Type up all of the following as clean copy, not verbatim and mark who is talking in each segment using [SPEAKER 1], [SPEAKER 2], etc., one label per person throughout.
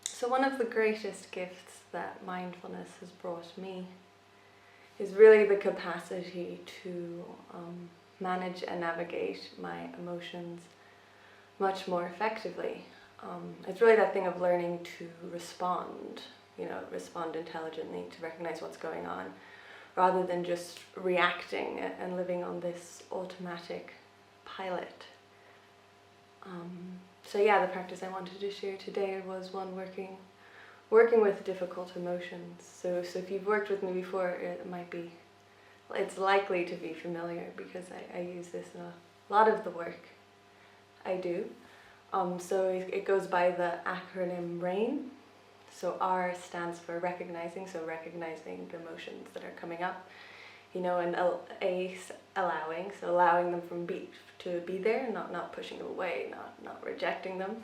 [SPEAKER 1] So one of the greatest gifts that mindfulness has brought me is really the capacity to manage and navigate my emotions much more effectively. It's really that thing of learning to respond, respond intelligently, to recognize what's going on, rather than just reacting and living on this automatic pilot. So yeah, the practice I wanted to share today was one working with difficult emotions. So if you've worked with me before, it's likely to be familiar, because I use this in a lot of the work I do. So it goes by the acronym RAIN. So R stands for recognizing, so recognizing the emotions that are coming up, and A, allowing, so allowing them to be there, not pushing them away, not rejecting them.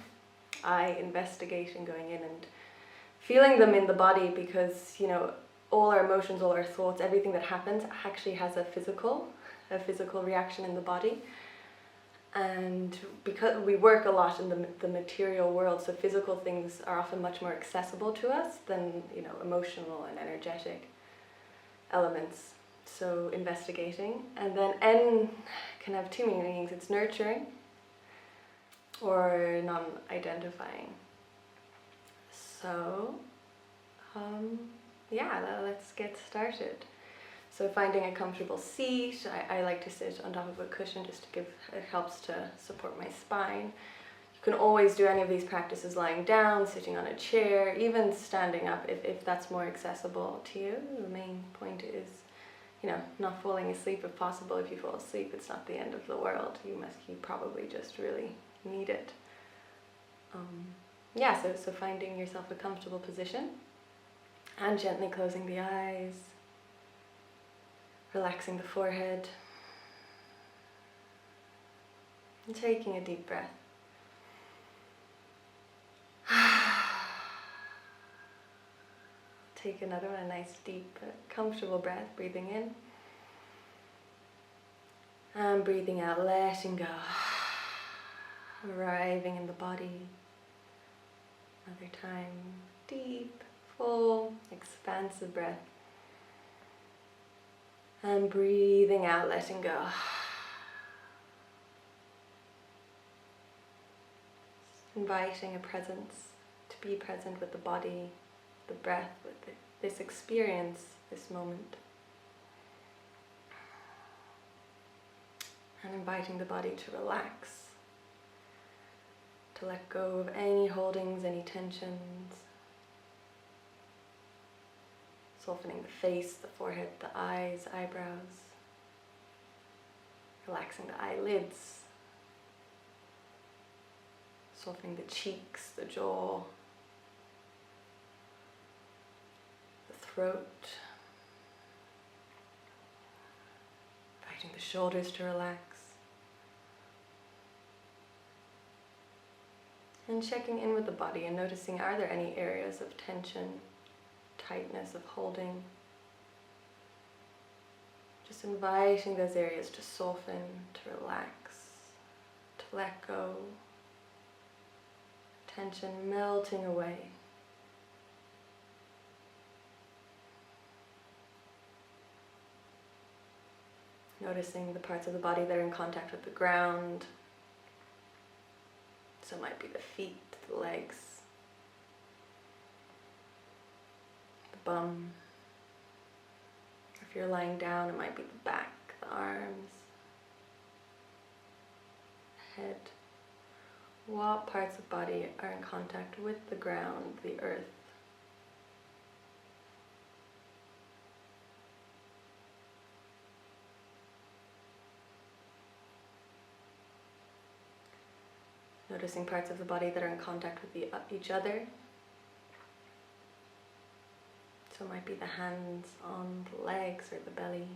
[SPEAKER 1] I, investigating, going in and feeling them in the body, because all our emotions, all our thoughts, everything that happens actually has a physical reaction in the body. And because we work a lot in the material world, so physical things are often much more accessible to us than emotional and energetic elements. So investigating. And then N can have two meanings. It's nurturing or non-identifying. So let's get started. So finding a comfortable seat. I like to sit on top of a cushion just it helps to support my spine. You can always do any of these practices lying down, sitting on a chair, even standing up if that's more accessible to you. The main point is, not falling asleep if possible. If you fall asleep, it's not the end of the world. You probably just really need it. So finding yourself a comfortable position and gently closing the eyes. Relaxing the forehead and taking a deep breath. Take another one, a nice deep, comfortable breath, breathing in. And breathing out, letting go. Arriving in the body. Another time, deep, full, expansive breath. And breathing out, letting go. Inviting a presence, to be present with the body, the breath, with this experience, this moment. And inviting the body to relax, to let go of any holdings, any tensions. Softening the face, the forehead, the eyes, eyebrows. Relaxing the eyelids. Softening the cheeks, the jaw. The throat. Inviting the shoulders to relax. And checking in with the body and noticing, are there any areas of tension, tightness, of holding? Just inviting those areas to soften, to relax, to let go. Tension melting away. Noticing the parts of the body that are in contact with the ground. So it might be the feet, the legs, the bum. If you're lying down, it might be the back, the arms, the head. What parts of body are in contact with the ground, the earth? Noticing parts of the body that are in contact with each other. So it might be the hands on the legs or the belly.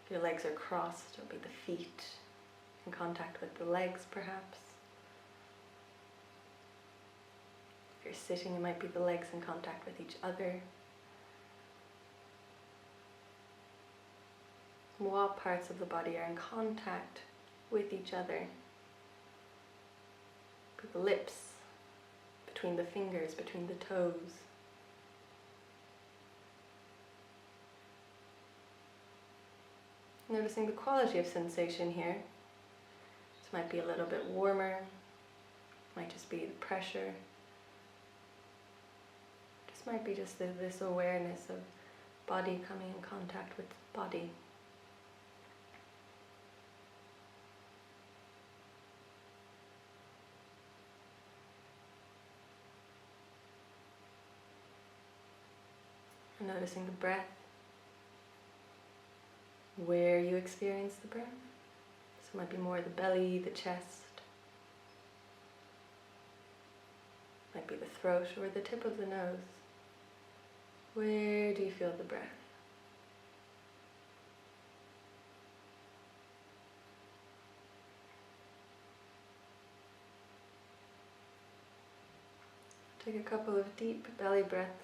[SPEAKER 1] If your legs are crossed, it'll be the feet in contact with the legs perhaps. If you're sitting, it might be the legs in contact with each other. What parts of the body are in contact with each other? The lips, between the fingers, between the toes. Noticing the quality of sensation here. This might be a little bit warmer, might just be the pressure. This might be just this awareness of body coming in contact with body. And noticing the breath, where you experience the breath. So it might be more the belly, the chest, might be the throat or the tip of the nose. Where do you feel the breath? Take a couple of deep belly breaths.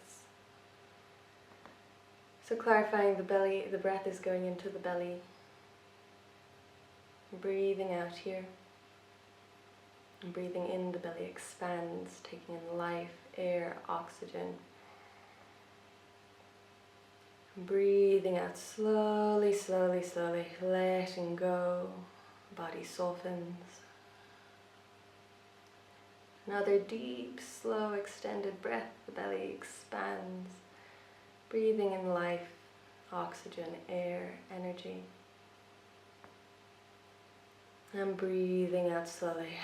[SPEAKER 1] So clarifying the belly, the breath is going into the belly. Breathing out here. And breathing in, the belly expands, taking in life, air, oxygen. And breathing out slowly, slowly, slowly, letting go. Body softens. Another deep, slow, extended breath. The belly expands. Breathing in life, oxygen, air, energy. And breathing out slowly.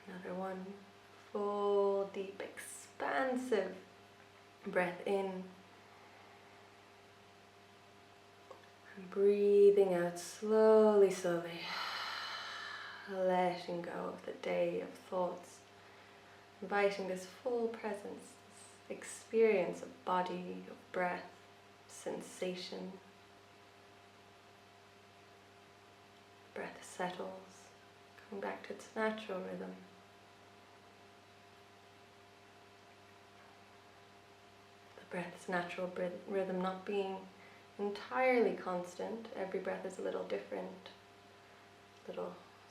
[SPEAKER 1] Another one. Full, deep, expansive breath in. And breathing out slowly, slowly. Letting go of the day of thoughts. Inviting this full presence, this experience of body, of breath, sensation. Breath settles, coming back to its natural rhythm. The breath's natural rhythm not being entirely constant. Every breath is a little different,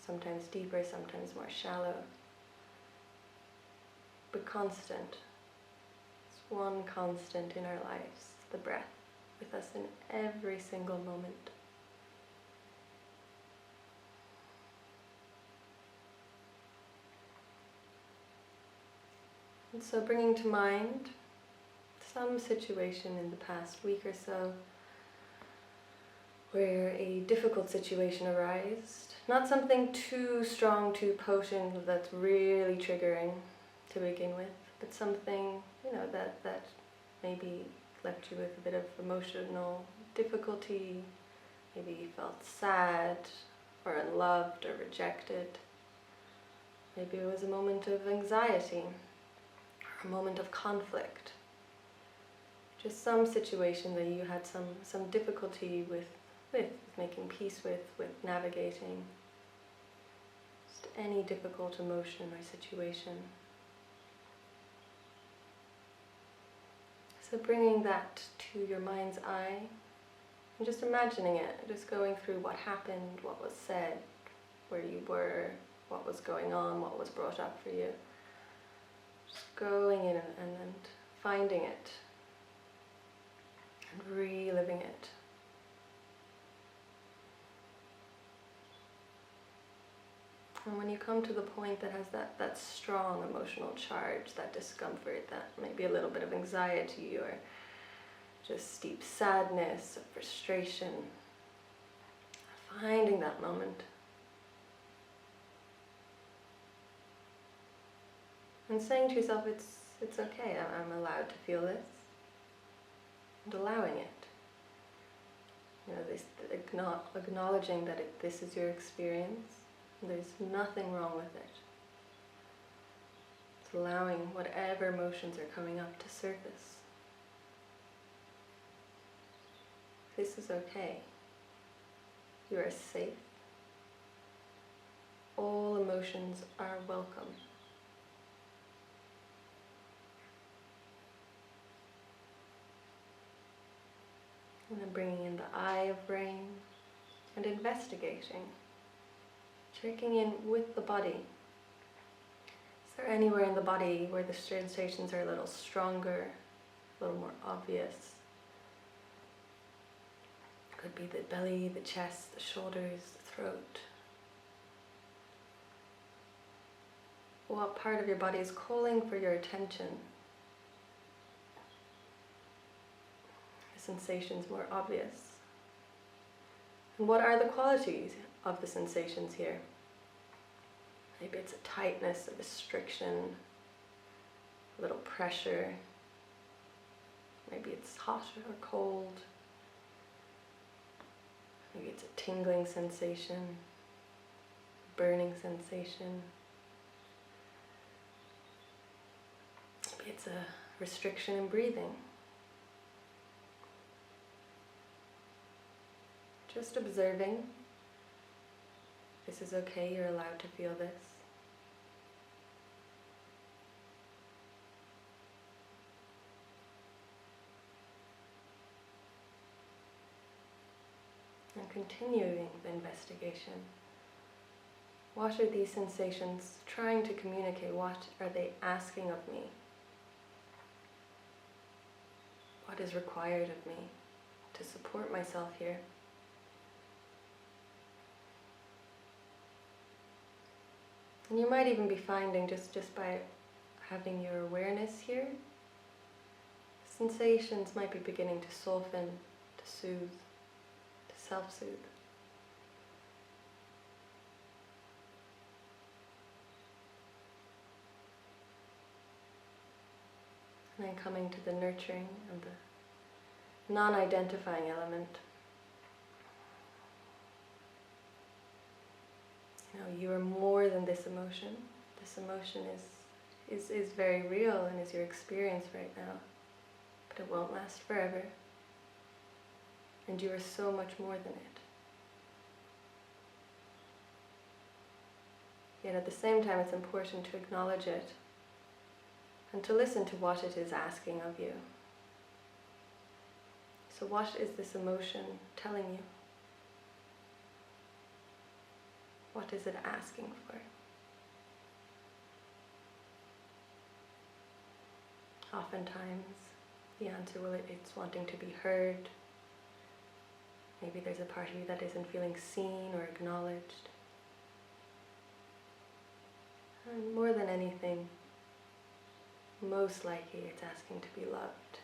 [SPEAKER 1] sometimes deeper, sometimes more shallow, but constant. It's one constant in our lives, the breath, with us in every single moment. And so bringing to mind some situation in the past week or so where a difficult situation arose. Not something too strong, too potent that's really triggering to begin with, but something, that maybe left you with a bit of emotional difficulty. Maybe you felt sad or unloved or rejected. Maybe it was a moment of anxiety or a moment of conflict. Just some situation that you had some difficulty with making peace with navigating. Just any difficult emotion or situation. So bringing that to your mind's eye and just imagining it, just going through what happened, what was said, where you were, what was going on, what was brought up for you. Just going in and finding it and reliving it. And when you come to the point that has that strong emotional charge, that discomfort, that maybe a little bit of anxiety or just deep sadness or frustration, finding that moment. And saying to yourself, it's okay, I'm allowed to feel this. And allowing it. This acknowledging that this is your experience. There's nothing wrong with it. It's allowing whatever emotions are coming up to surface. This is okay. You are safe. All emotions are welcome. And then bringing in the eye of brain and investigating. Checking in with the body. Is there anywhere in the body where the sensations are a little stronger, a little more obvious? Could be the belly, the chest, the shoulders, the throat. What part of your body is calling for your attention? The sensations more obvious. And what are the qualities of the sensations here? Maybe it's a tightness, a restriction, a little pressure. Maybe it's hot or cold. Maybe it's a tingling sensation, burning sensation. Maybe it's a restriction in breathing. Just observing. This is okay, you're allowed to feel this. And continuing the investigation. What are these sensations trying to communicate? What are they asking of me? What is required of me to support myself here? And you might even be finding, just by having your awareness here, sensations might be beginning to soften, to soothe, to self-soothe. And then coming to the nurturing and the non-identifying element. You are more than this emotion. This emotion is very real and is your experience right now. But it won't last forever. And you are so much more than it. Yet at the same time, it's important to acknowledge it and to listen to what it is asking of you. So what is this emotion telling you? What is it asking for? Oftentimes, the answer it's wanting to be heard. Maybe there's a part of you that isn't feeling seen or acknowledged. And more than anything, most likely it's asking to be loved.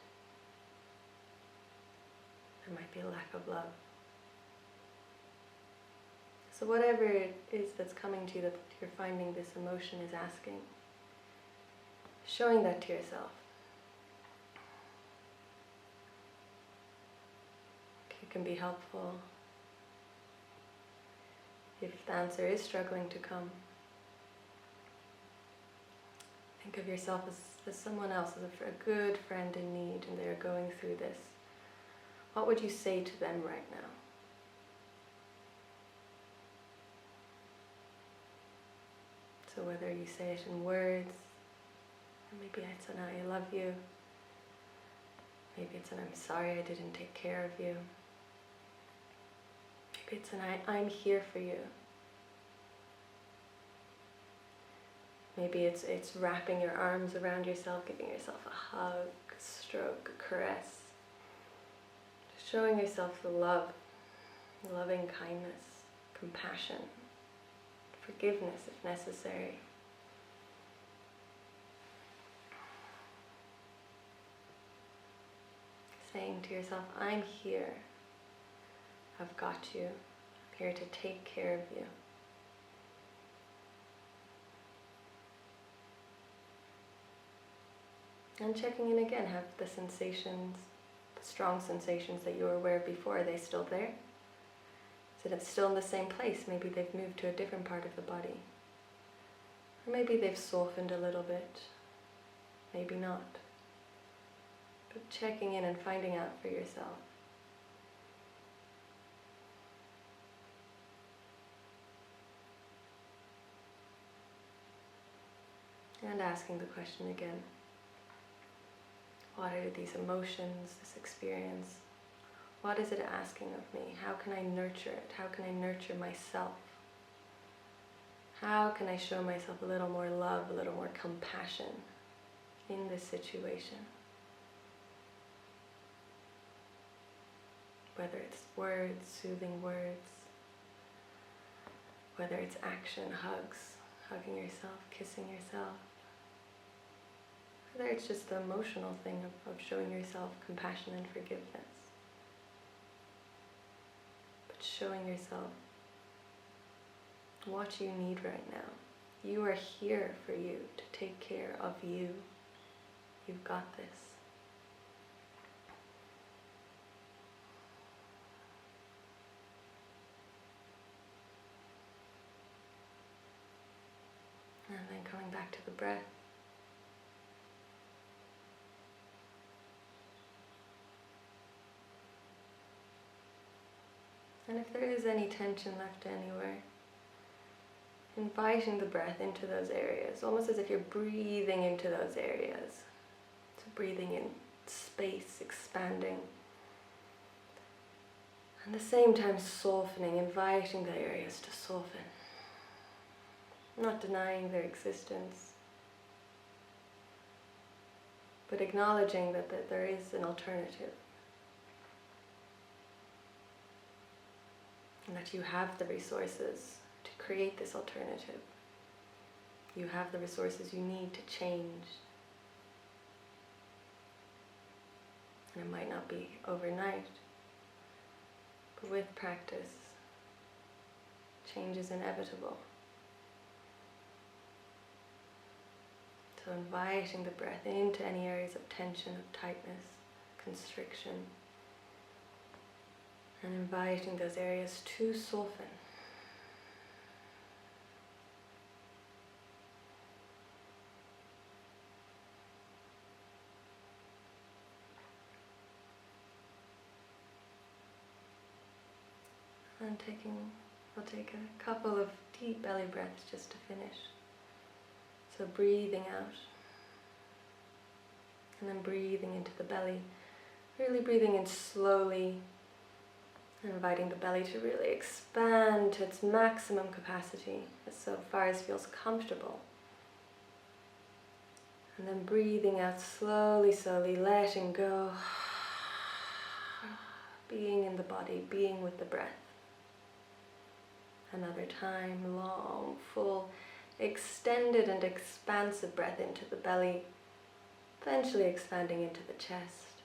[SPEAKER 1] There might be a lack of love. So whatever it is that's coming to you that you're finding this emotion is asking, showing that to yourself. It can be helpful if the answer is struggling to come. Think of yourself as someone else, as a good friend in need, and they're going through this. What would you say to them right now? So whether you say it in words, or maybe it's an I love you, maybe it's an I'm sorry I didn't take care of you, maybe it's an I'm here for you, maybe it's wrapping your arms around yourself, giving yourself a hug, a stroke, a caress, just showing yourself the love, loving kindness, compassion, forgiveness if necessary. Saying to yourself, I'm here. I've got you. I'm here to take care of you. And checking in again, have the sensations, the strong sensations that you were aware of before, are they still there? Is it still in the same place? Maybe they've moved to a different part of the body. Or maybe they've softened a little bit. Maybe not. But checking in and finding out for yourself. And asking the question again. What are these emotions, this experience? What is it asking of me? How can I nurture it? How can I nurture myself? How can I show myself a little more love, a little more compassion in this situation? Whether it's words, soothing words, whether it's action, hugs, hugging yourself, kissing yourself, whether it's just the emotional thing of showing yourself compassion and forgiveness. But showing yourself what you need right now. You are here for you, to take care of you. You've got this. And then coming back to the breath. And if there is any tension left anywhere, inviting the breath into those areas, almost as if you're breathing into those areas. So breathing in space, expanding. And at the same time softening, inviting the areas to soften. Not denying their existence, but acknowledging that there is an alternative. And that you have the resources to create this alternative. You have the resources you need to change. And it might not be overnight, but with practice, change is inevitable. So inviting the breath into any areas of tension, of tightness, constriction, and inviting those areas to soften. And we'll take a couple of deep belly breaths just to finish. So breathing out, and then breathing into the belly, really breathing in slowly, and inviting the belly to really expand to its maximum capacity, so far as feels comfortable. And then breathing out slowly, slowly, letting go, being in the body, being with the breath. Another time, long, full, extended and expansive breath into the belly, eventually expanding into the chest.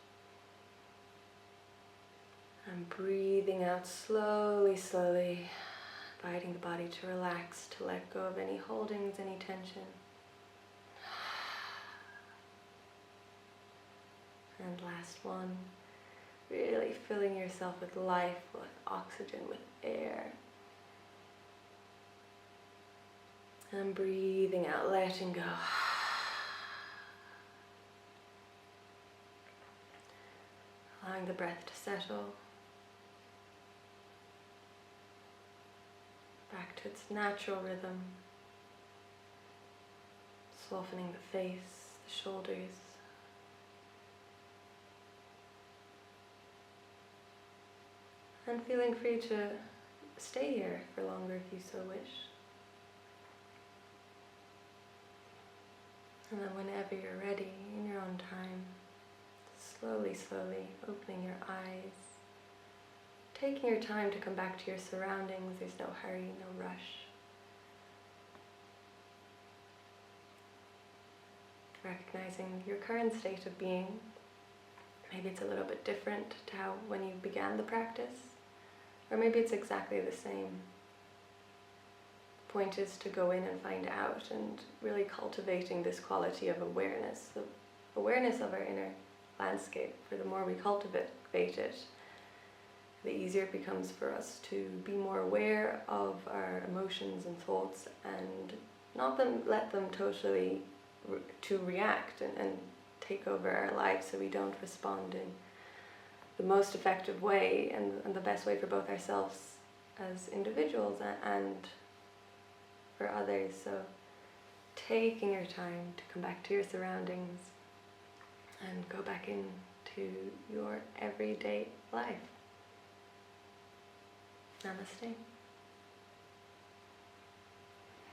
[SPEAKER 1] And breathing out slowly, slowly, inviting the body to relax, to let go of any holdings, any tension. And last one, really filling yourself with life, with oxygen, with air. And breathing out, letting go. Allowing the breath to settle back to its natural rhythm. Softening the face, the shoulders. And feeling free to stay here for longer if you so wish. And then whenever you're ready, in your own time, slowly, slowly opening your eyes, taking your time to come back to your surroundings. There's no hurry, no rush. Recognizing your current state of being. Maybe it's a little bit different to how when you began the practice, or maybe it's exactly the same. Point is to go in and find out, and really cultivating this quality of awareness of our inner landscape. For the more we cultivate it, the easier it becomes for us to be more aware of our emotions and thoughts, and not let them totally to react and take over our lives, so we don't respond in the most effective way and the best way for both ourselves as individuals and for others. So taking your time to come back to your surroundings and go back into your everyday life. Namaste.